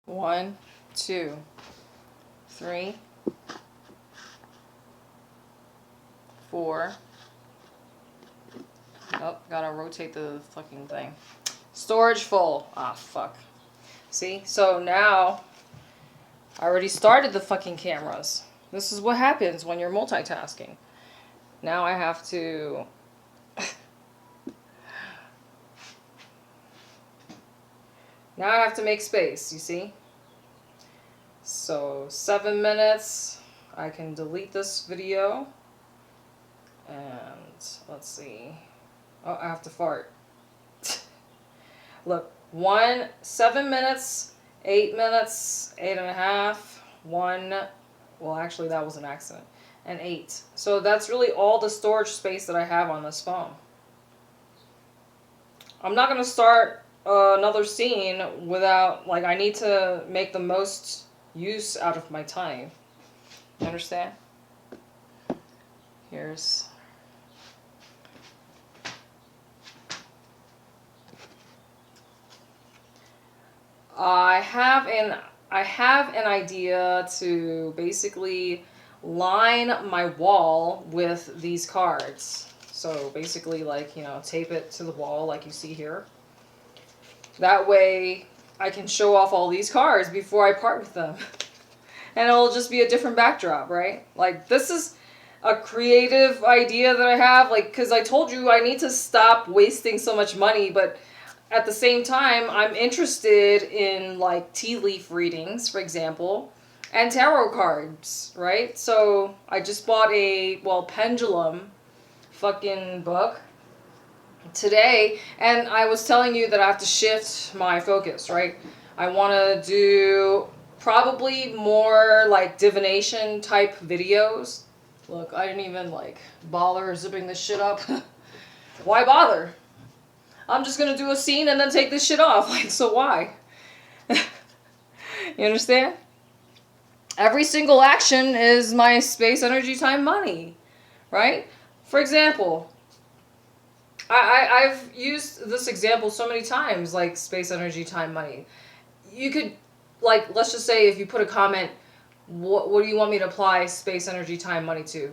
1, 2, 3, 4. Oh, gotta rotate the fucking thing. Storage full. Ah, fuck. See? So now, I already started the fucking cameras. This is what happens when you're multitasking. Now I have to... Now I have to make space, you see? So 7 minutes, I can delete this video. And let's see. Oh, I have to fart. Look, 7 minutes, 8 minutes, 8.5, 1. Well, actually, that was an accident. And 8. So that's really all the storage space that I have on this phone. I'm not going to start another scene without, like, I need to make the most use out of my time. You understand? Here's... I have an idea to basically line my wall with these cards. So basically, like, you know, tape it to the wall like you see here. That way I can show off all these cards before I part with them. And it'll just be a different backdrop, right? Like, this is a creative idea that I have, like, because I told you I need to stop wasting so much money, but at the same time, I'm interested in, like, tea leaf readings, for example, and tarot cards, right? So I just bought a, well, pendulum fucking book today, and I was telling you that I have to shift my focus, right? I want to do probably more, like, divination type videos. Look, I didn't even, like, bother zipping this shit up. Why bother? I'm just going to do a scene and then take this shit off. Like, so why? You understand? Every single action is my space, energy, time, money. Right? For example, I've used this example so many times, like space, energy, time, money. You could, like, let's just say if you put a comment, what do you want me to apply space, energy, time, money to?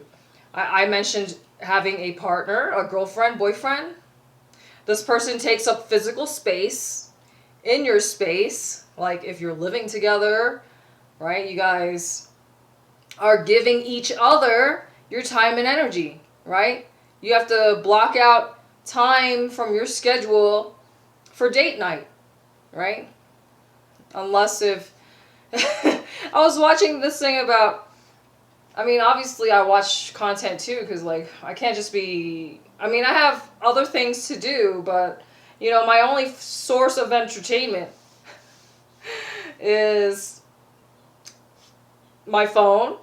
I mentioned having a partner, a girlfriend, boyfriend. This person takes up physical space in your space. Like, if you're living together, right? You guys are giving each other your time and energy, right? You have to block out time from your schedule for date night, right? Unless if... I was watching this thing about... I mean, obviously I watch content too, because, like, I can't just be... I mean, I have other things to do, but, you know, my only source of entertainment is my phone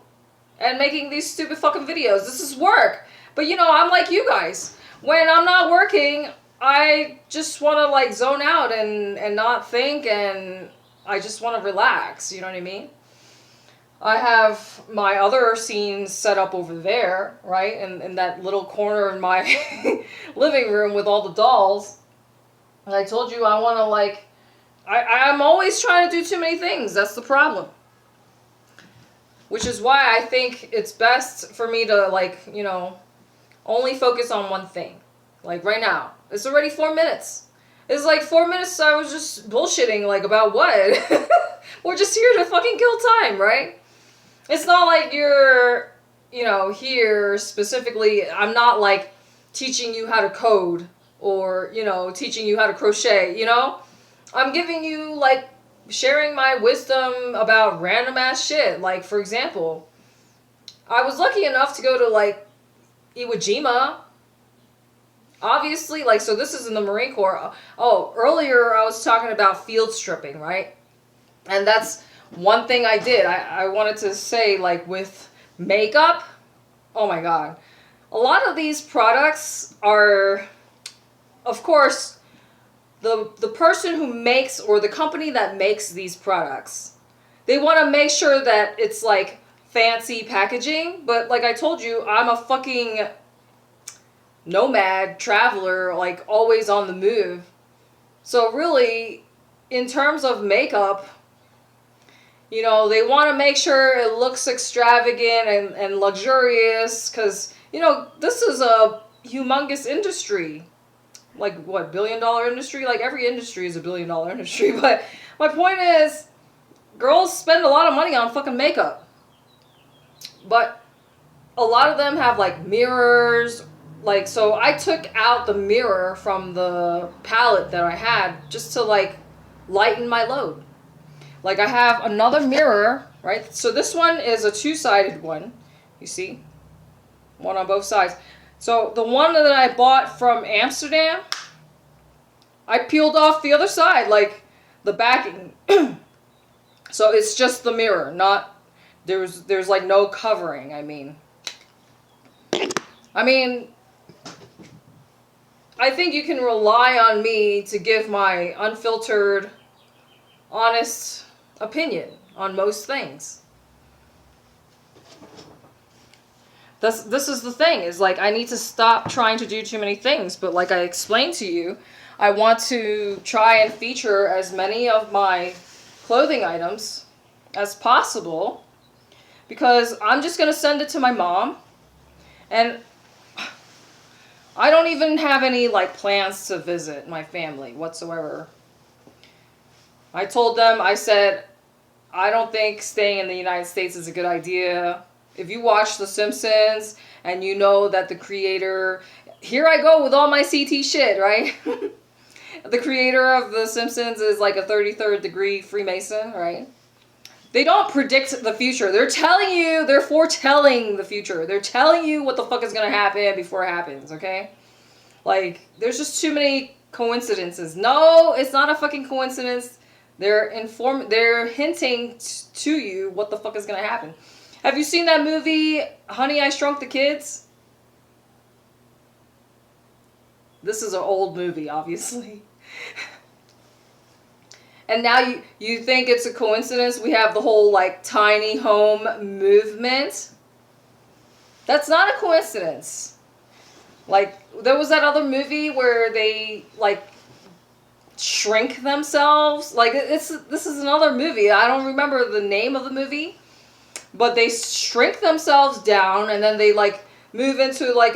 and making these stupid fucking videos. This is work. But, you know, I'm like you guys. When I'm not working, I just want to, like, zone out and not think, and I just want to relax. You know what I mean? I have my other scenes set up over there, right? In that little corner in my living room with all the dolls. And I told you I want to, like... I'm always trying to do too many things. That's the problem. Which is why I think it's best for me to, like, you know, only focus on one thing. Like, right now. It's already 4 minutes. It's like 4 minutes I was just bullshitting, like, about what? We're just here to fucking kill time, right? It's not like you're, you know, here specifically. I'm not, like, teaching you how to code or, you know, teaching you how to crochet, you know? I'm giving you, like, sharing my wisdom about random ass shit. Like, for example, I was lucky enough to go to, like, Iwo Jima. Obviously, like, so this is in the Marine Corps. Oh, earlier I was talking about field stripping, right? And that's one thing I did. I wanted to say, like, with makeup, oh my god. A lot of these products are, of course, the person who makes, or the company that makes these products, they want to make sure that it's, like, fancy packaging. But like I told you, I'm a fucking nomad, traveler, like, always on the move. So really, in terms of makeup, You know, they want to make sure it looks extravagant and luxurious because, you know, this is a humongous industry. Like, what, $1 billion industry? Like, every industry is a $1 billion industry. But my point is, girls spend a lot of money on fucking makeup. But a lot of them have, like, mirrors. Like, so I took out the mirror from the palette that I had just to, like, lighten my load. Like, I have another mirror, right? So this one is a two-sided one. You see? One on both sides. So the one that I bought from Amsterdam, I peeled off the other side, like the backing. So it's just the mirror, not, there's like no covering, I mean, I think you can rely on me to give my unfiltered, honest opinion on most things. This is the thing, is like I need to stop trying to do too many things, but like I explained to you, I want to try and feature as many of my clothing items as possible because I'm just going to send it to my mom, and I don't even have any like plans to visit my family whatsoever. I told them, I said, I don't think staying in the United States is a good idea. If you watch The Simpsons and you know that the creator, here I go with all my CT shit, right? The creator of The Simpsons is like a 33rd degree Freemason, right? They don't predict the future. They're telling you, they're foretelling the future. They're telling you what the fuck is going to happen before it happens, okay? Like, there's just too many coincidences. No, it's not a fucking coincidence. They're hinting to you what the fuck is going to happen. Have you seen that movie, Honey, I Shrunk the Kids? This is an old movie, obviously. And now you think it's a coincidence we have the whole, like, tiny home movement? That's not a coincidence. Like, there was that other movie where they, like, shrink themselves. Like, this is another movie. I don't remember the name of the movie. But they shrink themselves down and then they, like, move into, like,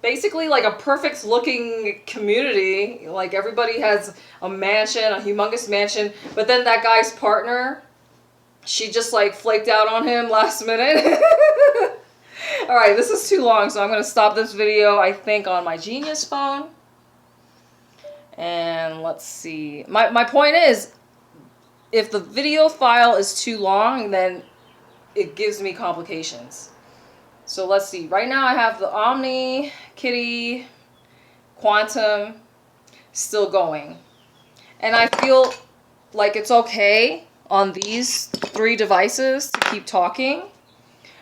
basically, like, a perfect looking community. Like, everybody has a mansion, a humongous mansion. But then that guy's partner, she just, like, flaked out on him last minute. Alright, this is too long, so I'm going to stop this video, I think, on my Genius phone. And let's see. My point is, if the video file is too long, then it gives me complications. So let's see. Right now I have the Omni, Kitty, Quantum still going. And I feel like it's okay on these 3 devices to keep talking.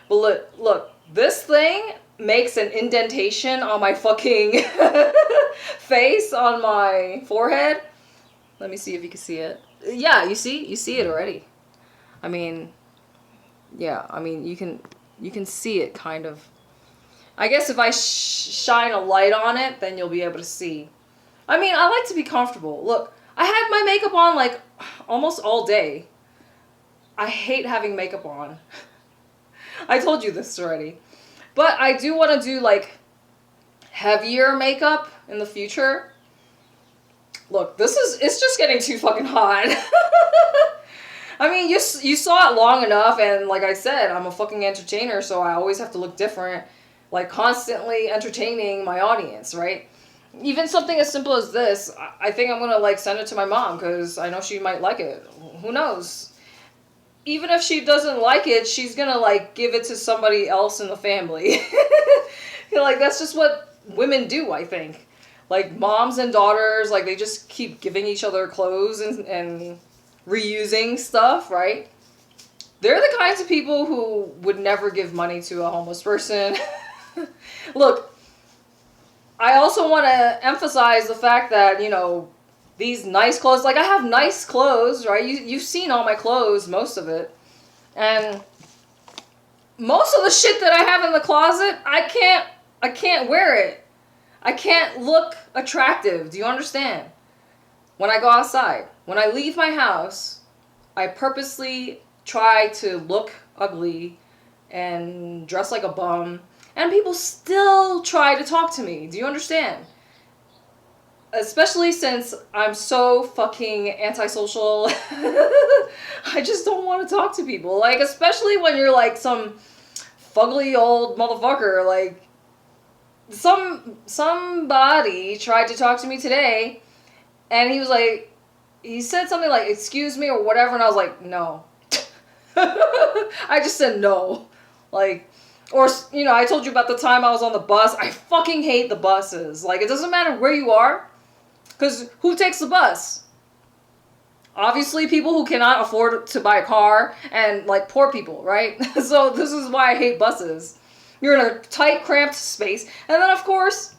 But look, this thing makes an indentation on my fucking face, on my forehead. Let me see if you can see it. Yeah, you see it already. I mean, yeah, I mean, you can see it kind of. I guess if I shine a light on it, then you'll be able to see. I mean, I like to be comfortable. Look, I had my makeup on like almost all day. I hate having makeup on. I told you this already. But I do want to do like heavier makeup in the future. Look, it's just getting too fucking hot. I mean, you saw it long enough, and like I said, I'm a fucking entertainer, so I always have to look different, like constantly entertaining my audience, right? Even something as simple as this, I think I'm gonna like send it to my mom, because I know she might like it. Who knows? Even if she doesn't like it, she's gonna like give it to somebody else in the family. You know, like that's just what women do, I think. Like, moms and daughters, like, they just keep giving each other clothes and reusing stuff, right? They're the kinds of people who would never give money to a homeless person. Look, I also want to emphasize the fact that, you know, these nice clothes, like, I have nice clothes, right? You've seen all my clothes, most of it. And most of the shit that I have in the closet, I can't wear it. I can't look attractive. Do you understand? When I go outside, when I leave my house, I purposely try to look ugly and dress like a bum, and people still try to talk to me. Do you understand? Especially since I'm so fucking antisocial. I just don't want to talk to people. Like, especially when you're like some fugly old motherfucker. Like, somebody tried to talk to me today, and he was like, he said something like, excuse me, or whatever, and I was like, no. I just said no. Like, or, you know, I told you about the time I was on the bus. I fucking hate the buses. Like, it doesn't matter where you are, because who takes the bus? Obviously, people who cannot afford to buy a car, and, like, poor people, right? So this is why I hate buses. You're in a tight, cramped space. And then, of course,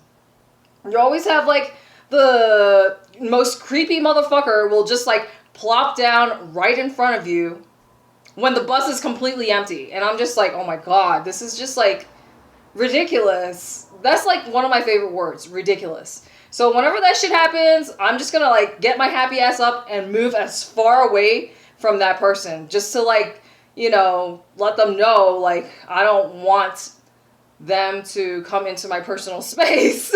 you always have, like, the most creepy motherfucker will just, like, plop down right in front of you when the bus is completely empty. And I'm just like, oh my god, this is just, like, ridiculous. That's, like, one of my favorite words, ridiculous. So whenever that shit happens, I'm just gonna, like, get my happy ass up and move as far away from that person. Just to, like, you know, let them know, like, I don't want them to come into my personal space.